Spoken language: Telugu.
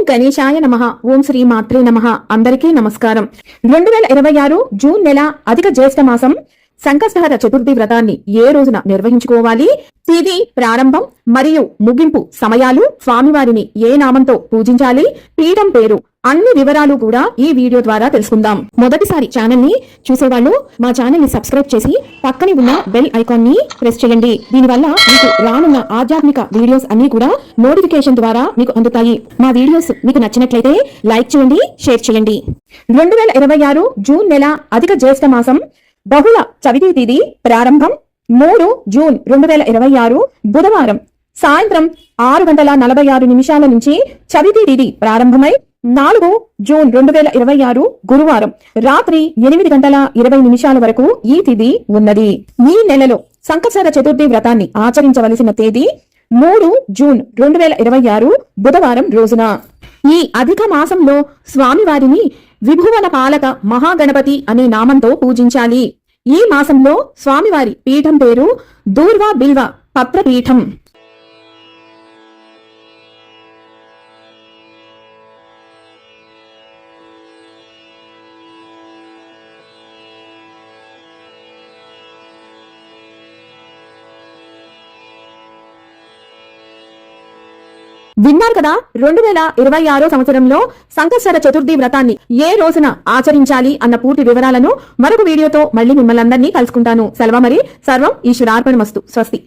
గణేశాయ నమః. ఓం శ్రీ మాత్రే నమః. అందరికీ నమస్కారం. 2026 జూన్ నెల అధిక జ్యేష్ఠ మాసం సంకష్టహర చతుర్థి వ్రతాన్ని ఏ రోజున నిర్వహించుకోవాలి, తిథి ప్రారంభం మరియు ముగింపు సమయాలు, స్వామివారిని ఏ నామంతో పూజించాలి, పీఠం పేరు, అన్ని వివరాలు కూడా ఈ వీడియో ద్వారా తెలుసుకుందాం. మొదటిసారి ఛానల్ ని చూసేవాళ్ళు మా ఛానల్ ని సబ్స్క్రైబ్ చేసి పక్కనే ఉన్న బెల్ ఐకాన్ ని ప్రెస్ చేయండి. దీనివల్ల మీకు రానున్న ఆధ్యాత్మిక వీడియోస్ అన్ని కూడా నోటిఫికేషన్ ద్వారా మీకు అందుతాయి. మా వీడియోస్ మీకు నచ్చినట్లయితే లైక్ చేయండి, షేర్ చేయండి. 2026 జూన్ నెల అధిక జ్యేష్ఠ మాసం బహుళ చవితి తేదీ ప్రారంభం 3 జూన్ 2026 బుధవారం సాయంత్రం 6:46 నుంచి చవితి తేదీ ప్రారంభమై 4 జూన్ 2026 గురువారం రాత్రి 8:20 వరకు ఈ తిథి ఉన్నది. ఈ నెలలో సంకటహర చతుర్థి వ్రతాన్ని ఆచరించవలసిన తేదీ 3 జూన్ 2026 బుధవారం రోజున. ఈ అధిక మాసంలో స్వామివారిని విభువన పాలక మహాగణపతి అనే నామంతో పూజించాలి. ఈ మాసంలో స్వామివారి పీఠం పేరు దూర్వ బిల్వ పత్రపీఠం. విన్నారు కదా, 2026 సంవత్సరంలో సంకటహర చతుర్థి వ్రతాన్ని ఏ రోజున ఆచరించాలి అన్న పూర్తి వివరాలను మరొక వీడియోతో మళ్ళీ మిమ్మల్ని అందరినీ కలుసుకుంటాను. సెలవు మరి. సర్వం ఈశ్వరార్పణమస్తు. స్వస్తి.